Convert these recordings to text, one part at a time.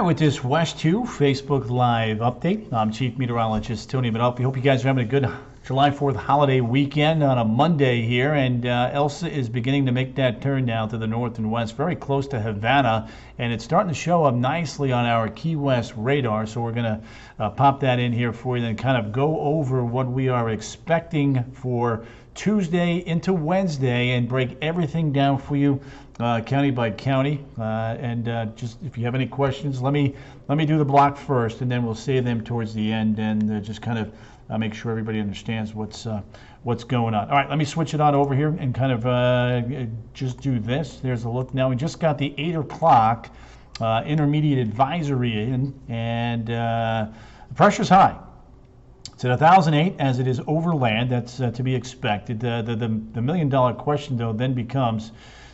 right, with this West 2 Facebook Live update, I'm Chief Meteorologist Tony Medalfi. Hope you guys are having a good July 4th holiday weekend on a Monday here, and Elsa is beginning to make that turn now to the north and west, very close to Havana, and it's starting to show up nicely on our Key West radar, so we're going to pop that in here for you and kind of go over what we are expecting for Tuesday into Wednesday and break everything down for you county by county, and just if you have any questions, let me do the block first, and then we'll save them towards the end, and just kind of make sure everybody understands what's going on. All right, let me switch it on over here and kind of just do this. There's a look now. We just got the 8 o'clock intermediate advisory in, and the pressure's high. It's at 1,008 as it is over land. That's to be expected. The million-dollar question, though, then becomes,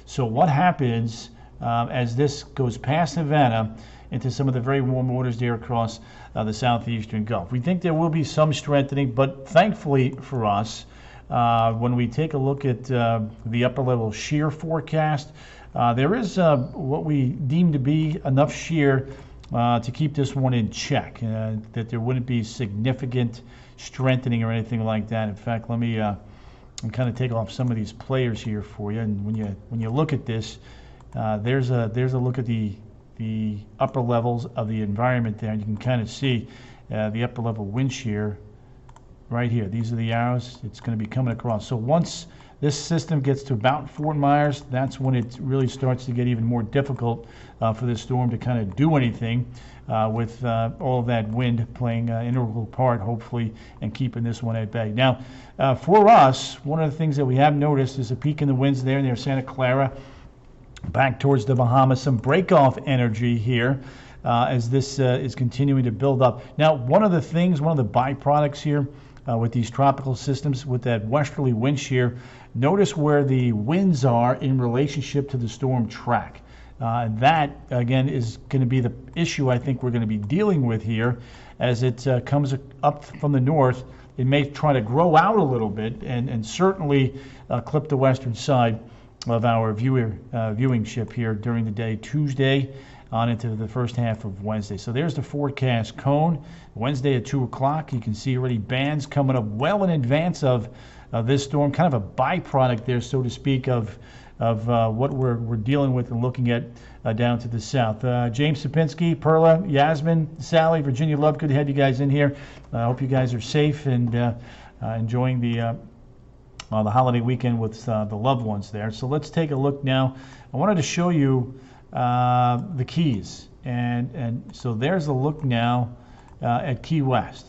so what happens as this goes past Havana into some of the very warm waters there across the southeastern Gulf? We think there will be some strengthening, but thankfully for us, when we take a look at the upper level shear forecast, there is what we deem to be enough shear to keep this one in check, that there wouldn't be significant strengthening or anything like that. In fact, let me kind of take off some of these players here for you. And when you look at this, there's a look at the upper levels of the environment there, and you can kind of see the upper level wind shear right here. These are the arrows. It's going to be coming across. So once this system gets to about Fort Myers, that's when it really starts to get even more difficult for this storm to kind of do anything with all of that wind playing an integral part, hopefully, and keeping this one at bay. Now, for us, one of the things that we have noticed is a peak in the winds there near Santa Clara, back towards the Bahamas, some break-off energy here as this is continuing to build up. Now, one of the byproducts here with these tropical systems, with that westerly wind shear, notice where the winds are in relationship to the storm track. That, again, is going to be the issue I think we're going to be dealing with here as it comes up from the north. It may try to grow out a little bit and certainly clip the western side of our viewing ship here during the day, Tuesday on into the first half of Wednesday. So there's the forecast cone. Wednesday at 2 o'clock, you can see already bands coming up well in advance of this storm, kind of a byproduct there, so to speak, of what we're dealing with and looking at down to the south. James Sapinski, Perla, Yasmin, Sally, Virginia Love, good to have you guys in here. I hope you guys are safe and enjoying the holiday weekend with the loved ones there. So let's take a look now. I wanted to show you the Keys, and so there's a look now at Key West.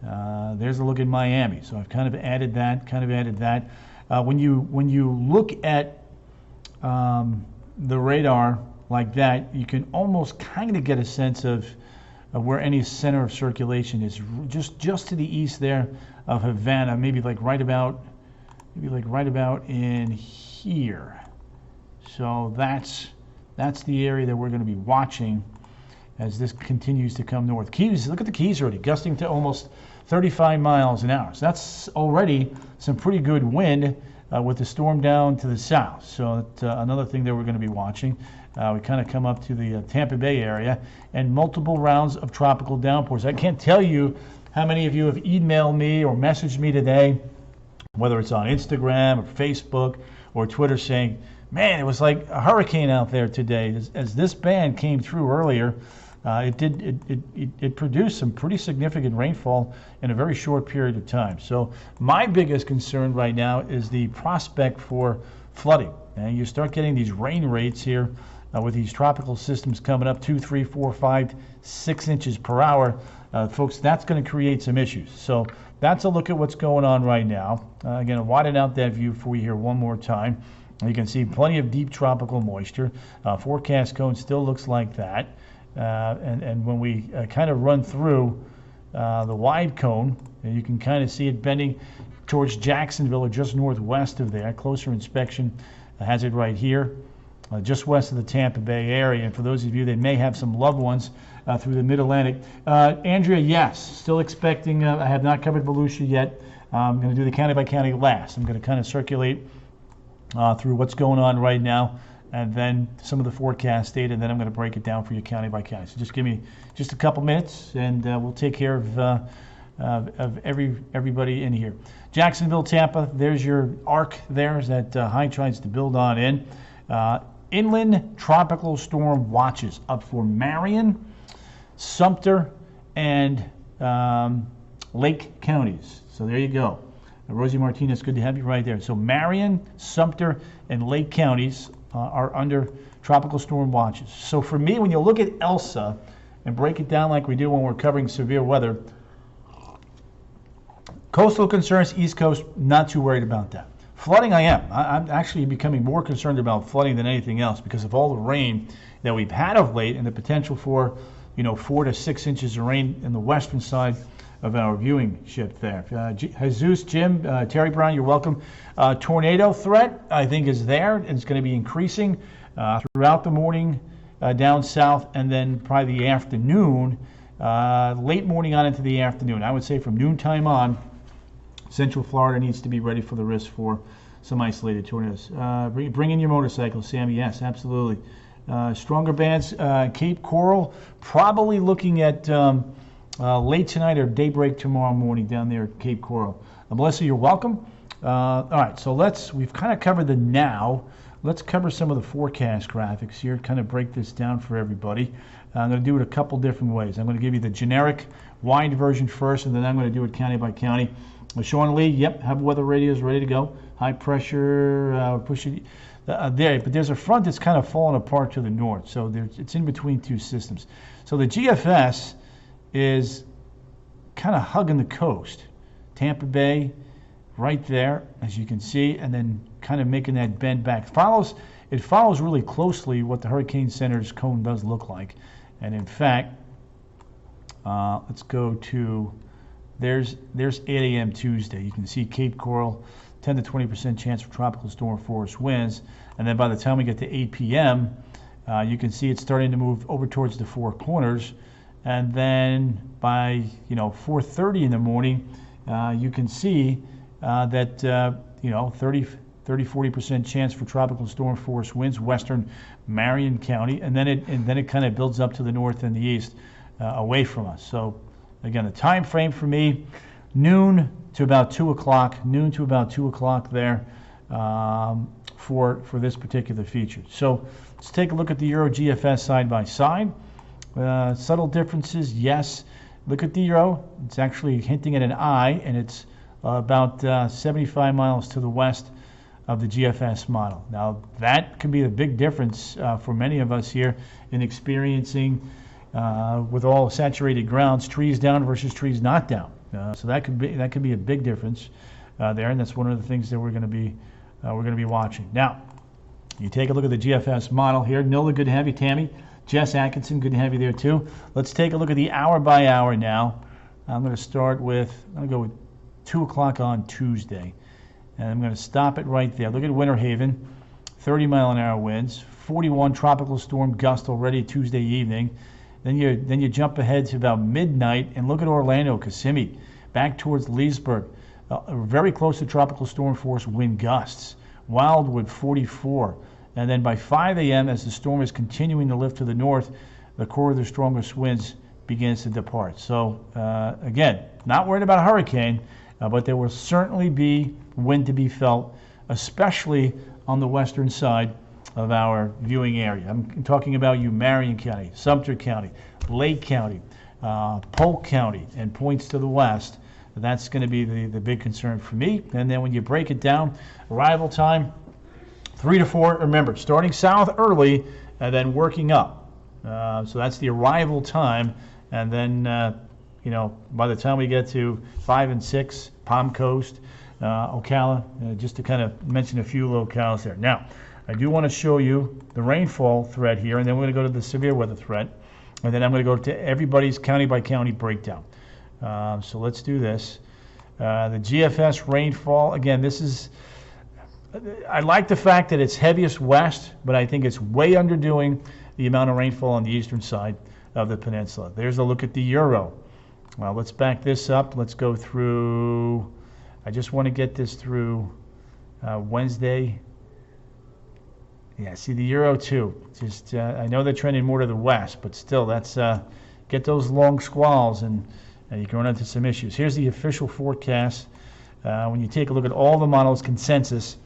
There's a look at Miami. So I've kind of added that. When you look at the radar like that, you can almost kind of get a sense of where any center of circulation is. Just to the east there of Havana, maybe like right about in here. So that's the area that we're going to be watching as this continues to come north. Keys, look at the Keys already, gusting to almost 35 miles an hour. So that's already some pretty good wind with the storm down to the south. So another thing that we're going to be watching. We kind of come up to the Tampa Bay area and multiple rounds of tropical downpours. I can't tell you how many of you have emailed me or messaged me today, whether it's on Instagram or Facebook or Twitter, saying, man, it was like a hurricane out there today. As this band came through earlier, it produced some pretty significant rainfall in a very short period of time. So my biggest concern right now is the prospect for flooding. And you start getting these rain rates here with these tropical systems coming up 2, 3, 4, 5, 6 inches per hour. Folks, that's going to create some issues. So that's a look at what's going on right now. Again, I'll widen out that view for you here one more time. You can see plenty of deep tropical moisture. Forecast cone still looks like that. And when we kind of run through the wide cone, you can kind of see it bending towards Jacksonville or just northwest of there. Closer inspection has it right here, just west of the Tampa Bay area. And for those of you that may have some loved ones through the mid-Atlantic. Andrea, yes, still expecting, I have not covered Volusia yet. I'm going to do the county by county last. I'm going to kind of circulate through what's going on right now and then some of the forecast data, and then I'm going to break it down for you county by county. So just give me just a couple minutes, and we'll take care of everybody in here. Jacksonville, Tampa, there's your arc there, is that high tries to build on in. Inland tropical storm watches up for Marion, Sumter, and Lake counties. So there you go. Rosie Martinez, good to have you right there. So Marion, Sumter, and Lake counties are under tropical storm watches. So for me, when you look at Elsa and break it down like we do when we're covering severe weather, coastal concerns, East Coast, not too worried about that. Flooding, I am. I'm actually becoming more concerned about flooding than anything else because of all the rain that we've had of late and the potential for, 4 to 6 inches of rain in the western side of our viewing ship there. Jesus, Jim, Terry Brown, you're welcome. Tornado threat, I think, is there, and it's going to be increasing throughout the morning down south, and then probably the afternoon, late morning on into the afternoon. I would say from noontime on, Central Florida needs to be ready for the risk for some isolated tornadoes. Bring in your motorcycle, Sammy. Yes, absolutely. Stronger bands, Cape Coral, probably looking at late tonight or daybreak tomorrow morning down there at Cape Coral. Melissa, you're welcome. All right, so we've kind of covered the now. Let's cover some of the forecast graphics here, kind of break this down for everybody. I'm going to do it a couple different ways. I'm going to give you the generic wide version first, and then I'm going to do it county by county. Sean Lee, yep, have weather radios ready to go. High pressure, push it there, but there's a front that's kind of falling apart to the north, so it's in between two systems. So the GFS is kind of hugging the coast. Tampa Bay, right there, as you can see, and then kind of making that bend back. It follows really closely what the Hurricane Center's cone does look like. And in fact, let's go to, there's 8 a.m. Tuesday. You can see Cape Coral, 10 to 20% chance for tropical storm force winds. And then by the time we get to 8 p.m., you can see it's starting to move over towards the Four Corners. And then by 4:30 in the morning, you can see that 30-40% chance for tropical storm force winds, western Marion County, and then it kind of builds up to the north and the east away from us. So again, the time frame for me, noon to about 2 o'clock there for this particular feature. So let's take a look at the Euro GFS side by side. Subtle differences, yes. Look at the Euro. It's actually hinting at an I, and it's about 75 miles to the west of the GFS model. Now, that could be a big difference for many of us here in experiencing, with all saturated grounds, trees down versus trees not down. So that could be a big difference there, and that's one of the things that we're going to be watching. Now, you take a look at the GFS model here. Nilla, good to have you. Tammy, Jess Atkinson, good to have you there too. Let's take a look at the hour by hour now. I'm going to go with 2 o'clock on Tuesday. And I'm going to stop it right there. Look at Winter Haven, 30-mile-an-hour winds, 41 tropical storm gust already Tuesday evening. Then you jump ahead to about midnight and look at Orlando, Kissimmee, back towards Leesburg, very close to tropical storm force wind gusts. Wildwood, 44. And then by 5 a.m., as the storm is continuing to lift to the north, the core of the strongest winds begins to depart. So again, not worried about a hurricane, but there will certainly be wind to be felt, especially on the western side of our viewing area. I'm talking about Marion County, Sumter County, Lake County, Polk County, and points to the west. That's going to be the big concern for me. And then when you break it down, arrival time, 3 to 4. Remember, starting south early and then working up. So that's the arrival time. And then, by the time we get to 5 and 6, Palm Coast, Ocala, just to kind of mention a few locales there. Now, I do want to show you the rainfall threat here, and then we're going to go to the severe weather threat, and then I'm going to go to everybody's county by county breakdown. So let's do this. The GFS rainfall, again, I like the fact that it's heaviest west, but I think it's way underdoing the amount of rainfall on the eastern side of the peninsula. There's a look at the Euro. Well, let's back this up. Let's go through, I just want to get this through Wednesday. Yeah, see the Euro too. Just I know they're trending more to the west, but still, that's get those long squalls and you can run into some issues. Here's the official forecast. When you take a look at all the models, consensus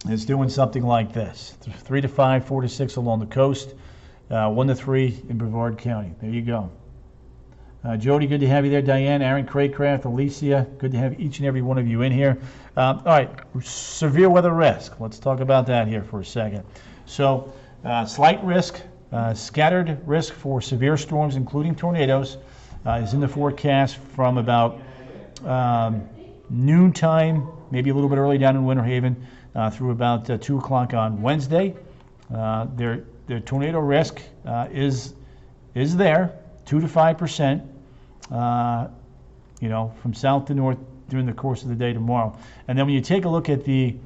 is doing something like this: 3 to 5, 4 to 6 along the coast, 1 to 3 in Brevard County. There you go. Jody, good to have you there. Diane, Aaron, Craycraft, Alicia, good to have each and every one of you in here. All right, severe weather risk. Let's talk about that here for a second. So, slight risk, scattered risk for severe storms, including tornadoes, is in the forecast from about noontime, maybe a little bit early down in Winter Haven, through about 2 o'clock on Wednesday. Their tornado risk is there, 2 to 5%. From south to north during the course of the day tomorrow. And then when you take a look at the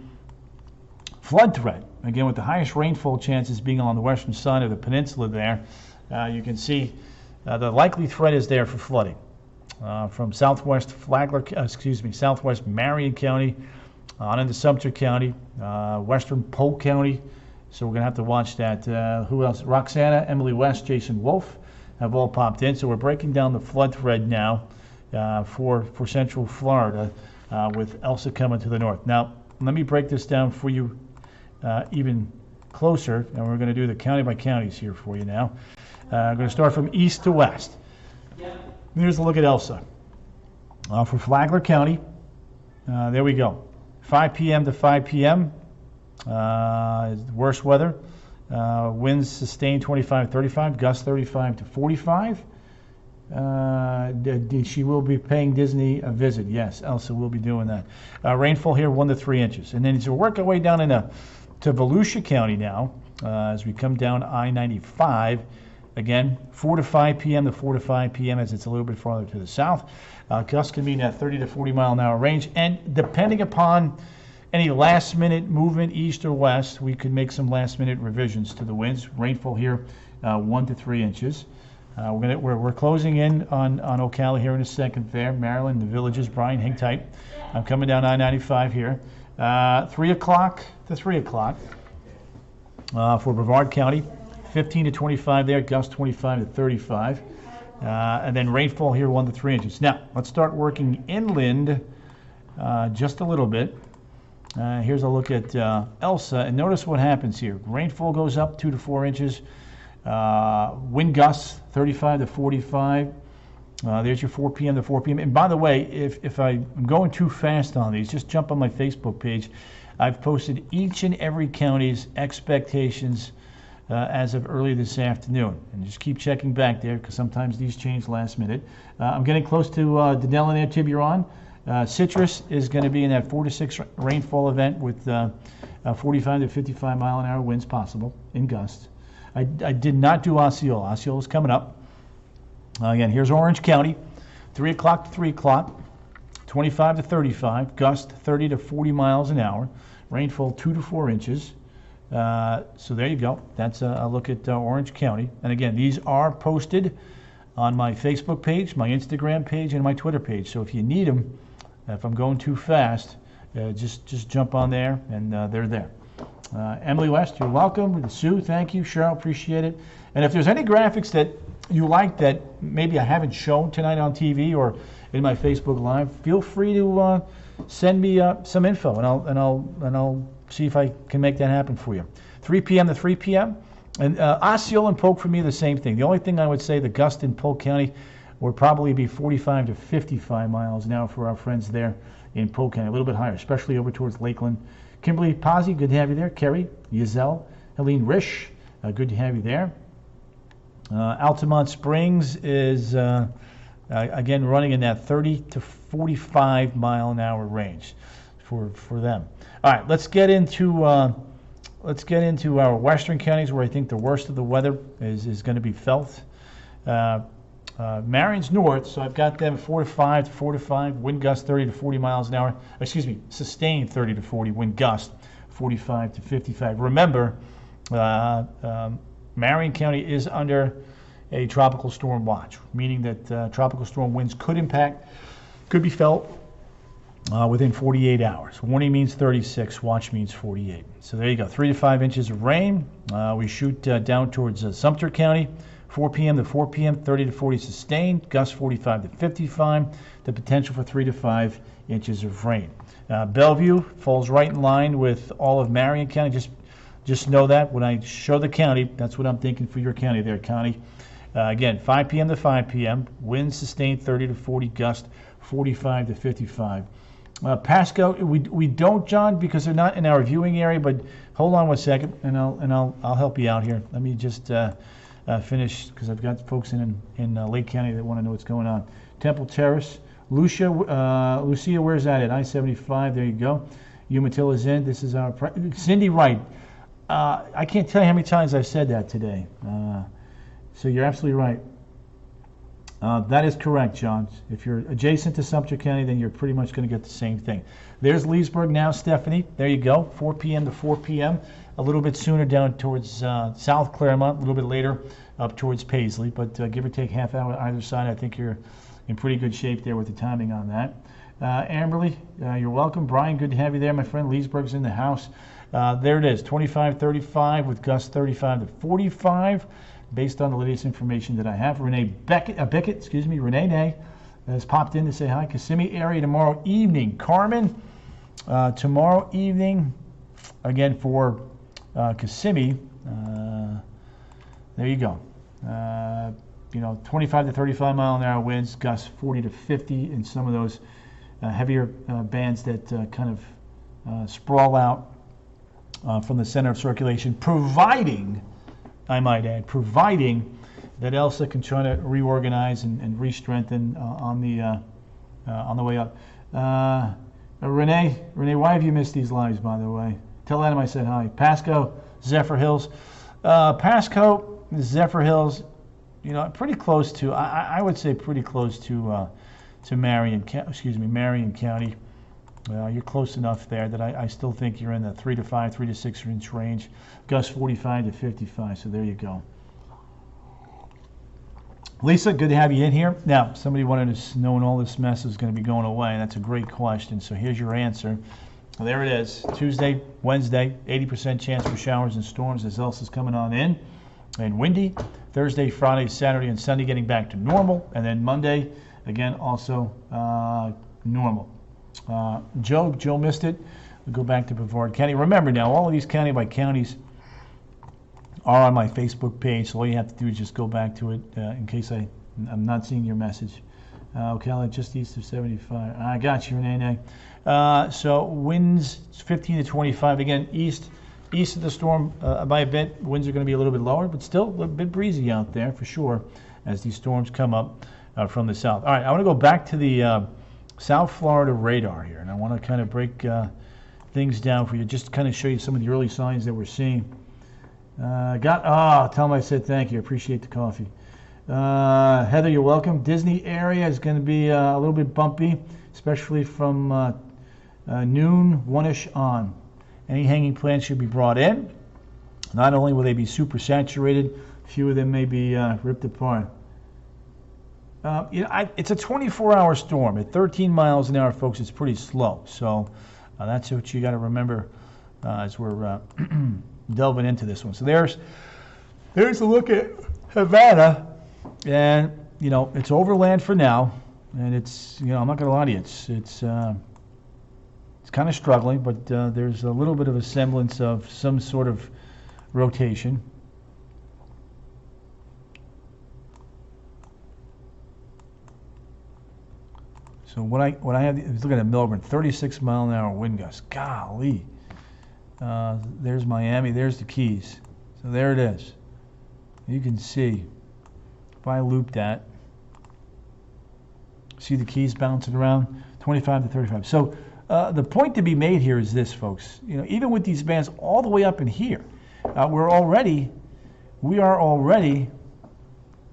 flood threat, again with the highest rainfall chances being on the western side of the peninsula there, you can see the likely threat is there for flooding. From southwest southwest Marion County on into Sumter County, western Polk County. So we're going to have to watch that. Who else? Roxana, Emily West, Jason Wolf have all popped in. So we're breaking down the flood thread now for central Florida with Elsa coming to the north. Now, let me break this down for you even closer, and we're going to do the county by counties here for you now. I'm going to start from east to west. Here's a look at Elsa. For Flagler County, there we go. 5 p.m. to 5 p.m. Worst weather. Winds sustained 25 to 35, gusts 35 to 45. She will be paying Disney a visit. Yes, Elsa will be doing that. Rainfall here 1 to 3 inches. And then as we work our way down to Volusia County now, as we come down I-95, again, 4 to 5 p.m. to 4 to 5 p.m. as it's a little bit farther to the south. Gusts can be in that 30 to 40 mile an hour range. And depending upon any last minute movement east or west, we could make some last minute revisions to the winds. Rainfall here 1 to 3 inches. We're closing in on Ocala here in a second there. Maryland, the Villages, Brian, hang tight. I'm coming down I-95 here. 3 o'clock to 3 o'clock for Brevard County. 15 to 25 there, gust 25 to 35. And then rainfall here 1 to 3 inches. Now, let's start working inland just a little bit. Here's a look at Elsa, and notice what happens here. Rainfall goes up 2 to 4 inches. Wind gusts 35 to 45. There's your 4 p.m. to 4 p.m. And by the way, if I'm going too fast on these, just jump on my Facebook page. I've posted each and every county's expectations as of early this afternoon. And just keep checking back there because sometimes these change last minute. I'm getting close to Denellen and Tiburon. Citrus is going to be in that 4 to 6 rainfall event with 45 to 55 mile an hour winds possible in gusts. I did not do Osceola. Osceola is coming up. Again, here's Orange County, 3 o'clock to 3 o'clock, 25 to 35, gust 30 to 40 miles an hour, rainfall 2 to 4 inches. So there you go. That's a look at Orange County. And again, these are posted on my Facebook page, my Instagram page, and my Twitter page. So if you need them, if I'm going too fast, just jump on there, and they're there. Emily West, you're welcome. Sue, thank you. Cheryl, appreciate it. And if there's any graphics that you like that maybe I haven't shown tonight on TV or in my Facebook Live, feel free to send me some info, and I'll see if I can make that happen for you. 3 p.m. to 3 p.m. And Osceola and Polk for me the same thing. The only thing I would say, the gust in Polk County would probably be 45 to 55 miles an hour for our friends there in Polk County, a little bit higher, especially over towards Lakeland. Kimberly Pazzi, good to have you there. Kerry, Yazelle, Helene Risch, good to have you there. Altamont Springs is, again, running in that 30 to 45 mile an hour range for them. All right, let's get into our western counties where I think the worst of the weather is going to be felt. Marion's north, so I've got them 4 to 5, wind gust 30 to 40 miles an hour. Sustained 30 to 40, wind gust 45 to 55. Remember, Marion County is under a tropical storm watch, meaning that tropical storm winds could be felt within 48 hours. Warning means 36, watch means 48. So there you go, 3 to 5 inches of rain. We shoot down towards Sumter County, 4 p.m. to 4 p.m., 30 to 40 sustained, gusts 45 to 55, the potential for 3 to 5 inches of rain. Bellevue falls right in line with all of Marion County. Just know that when I show the county, that's what I'm thinking for your county there, County. Again, 5 p.m. to 5 p.m., winds sustained 30 to 40, gust 45 to 55. Pasco, we don't, John, because they're not in our viewing area. But hold on one second, and I'll help you out here. Let me just finish, because I've got folks in Lake County that want to know what's going on. Temple Terrace, Lucia, where's that at? I-75. There you go. Umatilla in. This is our Cindy Wright. I can't tell you how many times I've said that today. So you're absolutely right. That is correct, John. If you're adjacent to Sumter County, then you're pretty much going to get the same thing. There's Leesburg now, Stephanie. There you go, 4 p.m. to 4 p.m. A little bit sooner down towards South Claremont, a little bit later up towards Paisley. But give or take half hour either side, I think you're in pretty good shape there with the timing on that. Amberley, you're welcome. Brian, good to have you there, my friend. Leesburg's in the house. There it is, 25-35 with gusts 35 to 45. Based on the latest information that I have. Renee Nay has popped in to say hi. Kissimmee area tomorrow evening. Carmen, tomorrow evening, again for Kissimmee, there you go. 25 to 35 mile an hour winds, gusts 40 to 50 in some of those heavier bands that kind of sprawl out from the center of circulation, providing, I might add, providing that Elsa can try to reorganize and re-strengthen on the way up. Renee, why have you missed these lives, by the way? Tell Adam I said hi. Pasco, Zephyr Hills. Pasco, Zephyr Hills, pretty close to, I would say pretty close to Marion County. You're close enough there that I still think you're in the 3 to 6 inch range. Gust 45 to 55, so there you go. Lisa, good to have you in here. Now, somebody wanted to know when all this mess is going to be going away. That's a great question, so here's your answer. Well, there it is. Tuesday, Wednesday, 80% chance for showers and storms as Elsa's coming on in and windy. Thursday, Friday, Saturday, and Sunday getting back to normal. And then Monday, again, also normal. Joe missed it. We'll go back to Brevard County. Remember now, all of these county by counties are on my Facebook page, so all you have to do is just go back to it in case I'm not seeing your message. Ocala, just east of 75. I got you, Renee. So winds 15 to 25. Again, east of the storm by a bit. Winds are going to be a little bit lower, but still a bit breezy out there for sure as these storms come up from the south. All right, I want to go back to the South Florida radar here, and I want to kind of break things down for you, just to kind of show you some of the early signs that we're seeing. Tell them I said thank you. I appreciate the coffee. Heather, you're welcome. Disney area is going to be a little bit bumpy, especially from noon, 1-ish on. Any hanging plants should be brought in. Not only will they be super saturated, a few of them may be ripped apart. It's a 24-hour storm. At 13 miles an hour, folks, it's pretty slow. So that's what you got to remember as we're delving into this one. So there's a look at Havana, and it's overland for now, and it's I'm not going to lie to you, it's kind of struggling, but there's a little bit of a semblance of some sort of rotation. So what I have is looking at Melbourne, 36 mile an hour wind gusts. Golly. There's Miami, there's the Keys. So there it is. You can see, if I loop that, see the Keys bouncing around, 25 to 35. So the point to be made here is this, folks. Even with these bands all the way up in here, we are already,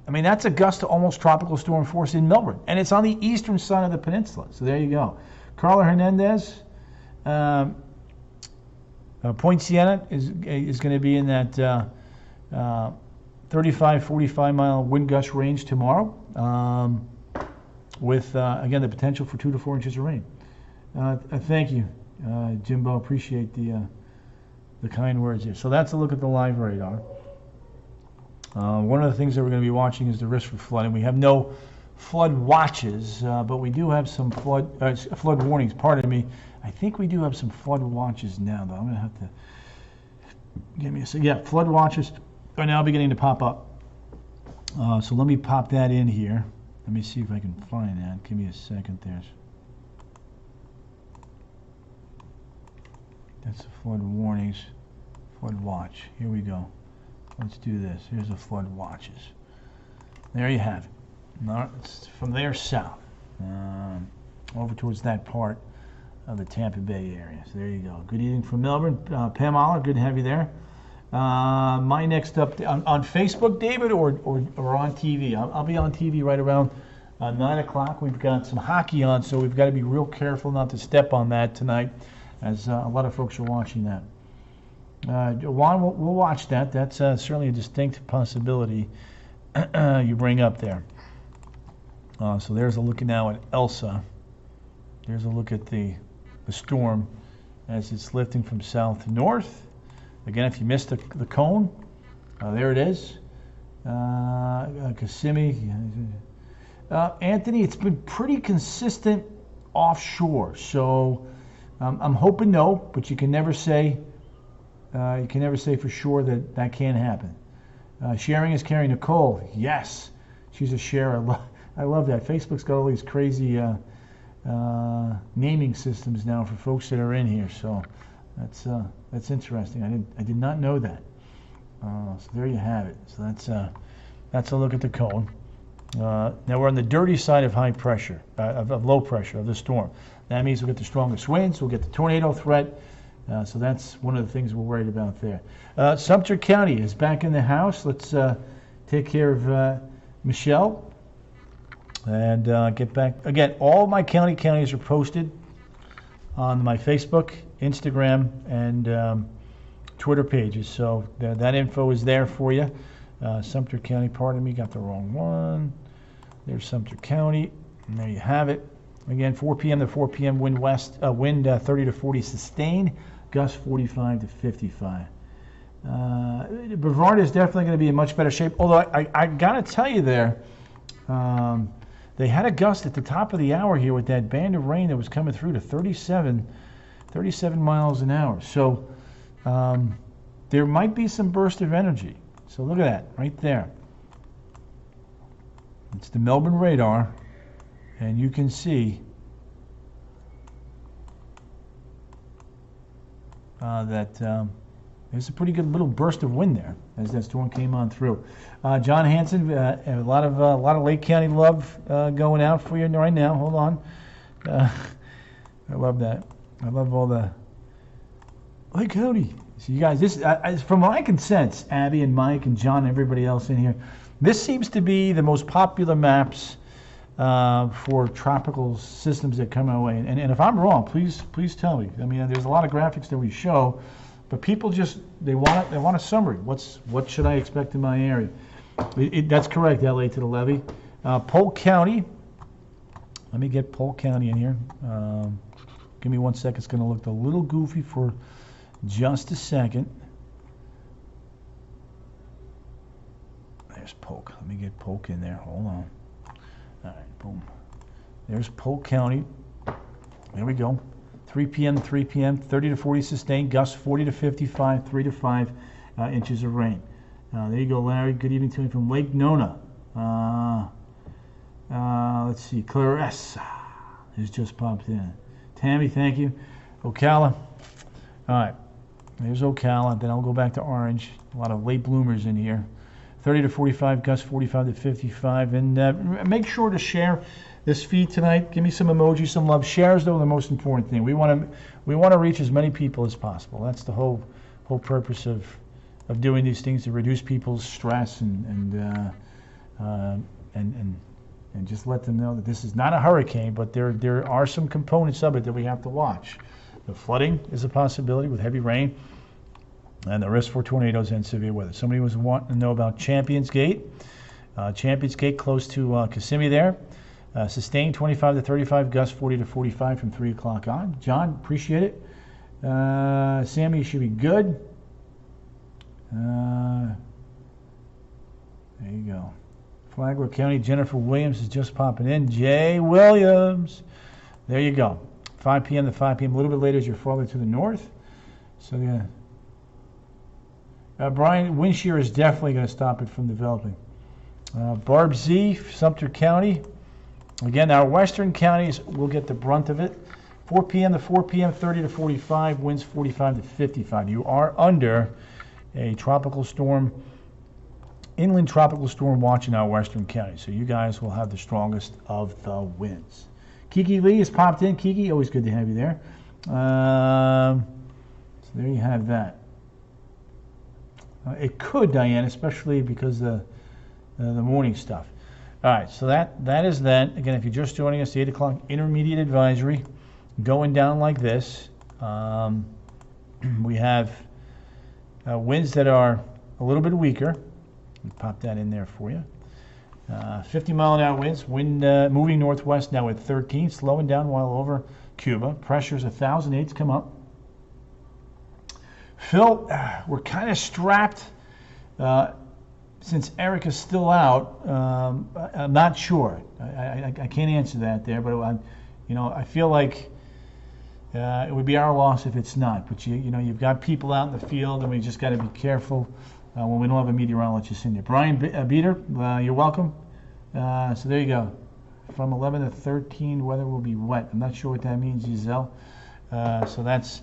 that's a gust to almost tropical storm force in Melbourne. And it's on the eastern side of the peninsula. So there you go. Carla Hernandez, Point Siena is going to be in that 35, 45 mile wind gust range tomorrow with, again, the potential for 2 to 4 inches of rain. Thank you, Jimbo. Appreciate the kind words here. So that's a look at the live radar. One of the things that we're going to be watching is the risk for flooding. We have no flood watches, but we do have some flood warnings. Pardon me. I think we do have some flood watches now, though. I'm going to have to give me a second. Yeah, flood watches are now beginning to pop up. So let me pop that in here. Let me see if I can find that. Give me a second there. That's the flood warnings, flood watch. Here we go. Let's do this. Here's the flood watches. There you have it. It's from there south, over towards that part of the Tampa Bay area. So there you go. Good evening from Melbourne. Pamela, good to have you there. My next update on Facebook, David, or on TV. I'll be on TV right around 9 o'clock. We've got some hockey on, so we've got to be real careful not to step on that tonight, as a lot of folks are watching that. Juan, we'll watch that. That's certainly a distinct possibility you bring up there. So there's a look now at Elsa. There's a look at the storm as it's lifting from south to north. Again, if you missed the cone, there it is. Kissimmee. Anthony, it's been pretty consistent offshore. So I'm hoping no, but you can never say. You can never say for sure that can't happen. Sharing is caring. Nicole, yes, she's a sharer. I love that. Facebook's got all these crazy naming systems now for folks that are in here. So that's interesting. I did not know that. So there you have it. So that's a look at the cone. Now we're on the dirty side of high pressure, of low pressure of the storm. That means we'll get the strongest winds. We'll get the tornado threat. So that's one of the things we're worried about there. Sumter County is back in the house. Let's take care of Michelle and get back. Again, all my counties are posted on my Facebook, Instagram, and Twitter pages. So that info is there for you. Sumter County, pardon me, got the wrong one. There's Sumter County, and there you have it. Again, 4 p.m. to 4 p.m. wind 30 to 40 sustained, gusts 45 to 55. Brevard is definitely going to be in much better shape. Although I got to tell you there, they had a gust at the top of the hour here with that band of rain that was coming through to 37 miles an hour. So there might be some burst of energy. So look at that right there. It's the Melbourne radar. And you can see that there's a pretty good little burst of wind there as that storm came on through. John Hanson, a lot of Lake County love going out for you right now. Hold on, I love that. I love all the Lake County. So you guys, this from what I can sense, Abby and Mike and John, and everybody else in here, this seems to be the most popular maps for tropical systems that come our way. And if I'm wrong, please tell me. I mean, there's a lot of graphics that we show, but people just they want a summary. What should I expect in my area? That's correct. LA to the levee. Polk County. Let me get Polk County in here. Give me 1 second. It's going to look a little goofy for just a second. There's Polk. Let me get Polk in there. Hold on. All right, boom. There's Polk County. There we go. 3 p.m. to 3 p.m. 30 to 40 sustained, gusts 40 to 55, 3 to 5 inches of rain. There you go, Larry. Good evening to you from Lake Nona. Let's see. Clarissa has just popped in. Tammy, thank you. Ocala. All right. There's Ocala. Then I'll go back to Orange. A lot of late bloomers in here. 30 to 45, gusts 45 to 55. And make sure to share this feed tonight. Give me some emojis, some love. Shares, though, are the most important thing. We want to reach as many people as possible. That's the whole purpose of doing these things, to reduce people's stress and just let them know that this is not a hurricane, but there are some components of it that we have to watch. The flooding is a possibility with heavy rain, and the risk for tornadoes and severe weather. Somebody was wanting to know about Champions Gate. Champions Gate close to Kissimmee there. Sustained 25 to 35, gust 40 to 45 from 3 o'clock on. John, appreciate it. Sammy, you should be good. There you go. Flagler County, Jennifer Williams is just popping in. Jay Williams. There you go. 5 p.m. to 5 p.m. A little bit later as you're farther to the north. So, yeah. Brian, wind shear is definitely going to stop it from developing. Barb Z, Sumter County. Again, our western counties will get the brunt of it. 4 p.m. to 4 p.m., 30 to 45, winds 45 to 55. You are under a tropical storm, inland tropical storm watch in our western counties. So you guys will have the strongest of the winds. Kiki Lee has popped in. Kiki, always good to have you there. So there you have that. It could, Diane, especially because the morning stuff. All right, so that is that. Again, if you're just joining us, the 8 o'clock intermediate advisory going down like this. We have winds that are a little bit weaker. Let me pop that in there for you. 50-mile-an-hour winds. Wind moving northwest now at 13, slowing down while over Cuba. Pressure's 1,008s come up. Phil, we're kind of strapped. Since Eric is still out, I'm not sure. I can't answer that there, but I feel like it would be our loss if it's not. But you've got people out in the field, and we just got to be careful when we don't have a meteorologist in there. Brian Beater, you're welcome. So there you go. From 11 to 13, weather will be wet. I'm not sure what that means, Giselle. So that's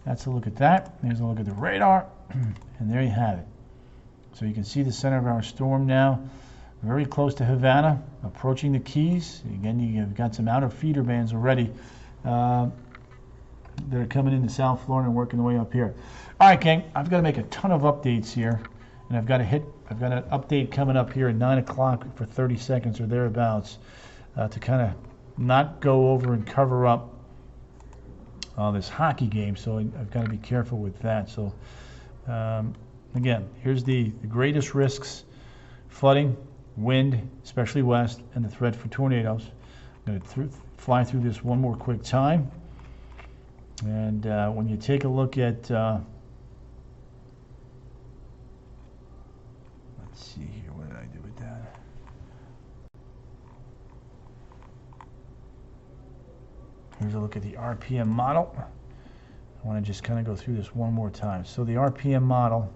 a look at that. There's a look at the radar, and there you have it. So you can see the center of our storm now, very close to Havana, approaching the Keys. Again, you've got some outer feeder bands already that are coming into South Florida and working their way up here. All right, gang, I've got to make a ton of updates here, and I've got an update coming up here at 9 o'clock for 30 seconds or thereabouts to kind of not go over and cover up this hockey game, so I've got to be careful with that. So. Again, here's the greatest risks: flooding, wind, especially west, and the threat for tornadoes. I'm going to fly through this one more quick time. And when you take a look at, let's see here, what did I do with that? Here's a look at the RPM model. I want to just kind of go through this one more time. So the RPM model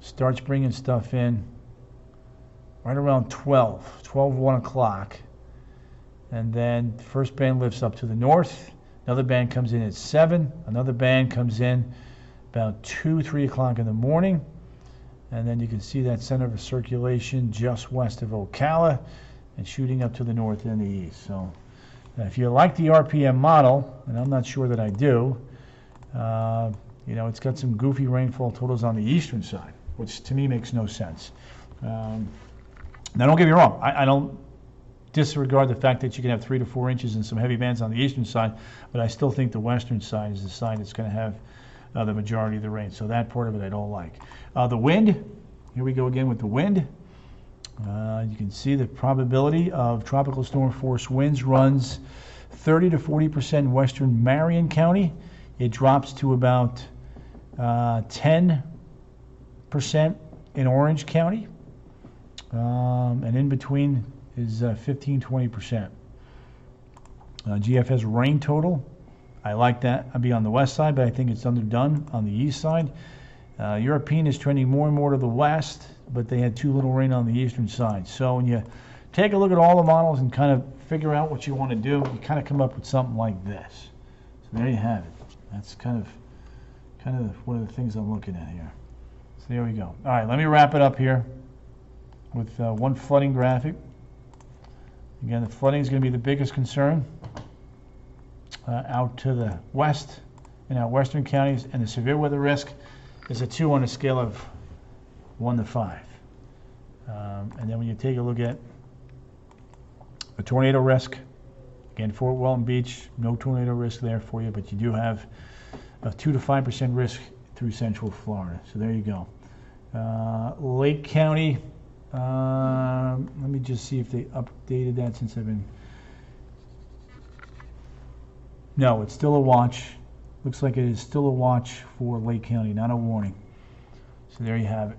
starts bringing stuff in right around 1 o'clock. And then the first band lifts up to the north. Another band comes in at 7. Another band comes in about 2, 3 o'clock in the morning. And then you can see that center of circulation just west of Ocala and shooting up to the north and the east. So if you like the RPM model, and I'm not sure that I do, it's got some goofy rainfall totals on the eastern side, which to me makes no sense. Now, don't get me wrong. I don't disregard the fact that you can have 3 to 4 inches and some heavy bands on the eastern side, but I still think the western side is the side that's going to have the majority of the rain. So that part of it I don't like. The wind, here we go again with the wind. You can see the probability of tropical storm force winds runs 30 to 40% in western Marion County. It drops to about 10% in Orange County, and in between is 15-20%. GF has rain total. I like that. I'd be on the west side, but I think it's underdone on the east side. European is trending more and more to the west, but they had too little rain on the eastern side. So when you take a look at all the models and kind of figure out what you want to do, you kind of come up with something like this. So there you have it. That's kind of one of the things I'm looking at here. So there we go. All right, let me wrap it up here with one flooding graphic. Again, the flooding is going to be the biggest concern out to the west in our western counties, and the severe weather risk is a 2 on a scale of 1 to 5. And then when you take a look at the tornado risk, again, Fort Walton Beach, no tornado risk there for you, but you do have a 2 to 5% risk through central Florida. So there you go. Lake County, Let me just see if they updated that since I've been. No, it's still a watch. Looks like it is still a watch for Lake County, not a warning. So there you have it.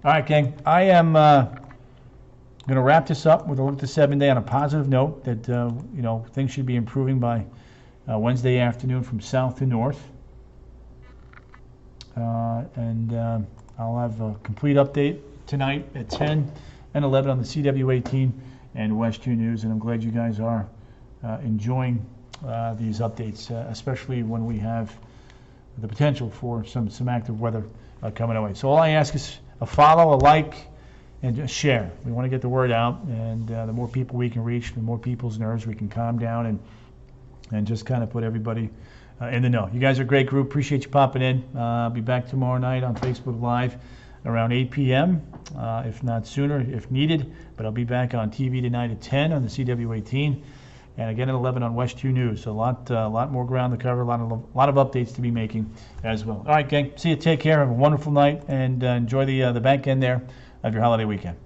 All right, gang. I am going to wrap this up with a look at the 7-day on a positive note that things should be improving by Wednesday afternoon from south to north. And I'll have a complete update tonight at 10 and 11 on the CW18 and West 2 News. And I'm glad you guys are enjoying these updates, especially when we have the potential for some active weather coming our way. So all I ask is a follow, a like, and just share. We want to get the word out, and the more people we can reach, the more people's nerves we can calm down and just kind of put everybody in the know. You guys are a great group. Appreciate you popping in. I'll be back tomorrow night on Facebook Live around 8 p.m., if not sooner, if needed. But I'll be back on TV tonight at 10 on the CW18, and again at 11 on West 2 News. So a lot more ground to cover, a lot of updates to be making as well. All right, gang. See you. Take care. Have a wonderful night, and enjoy the back end there of your holiday weekend.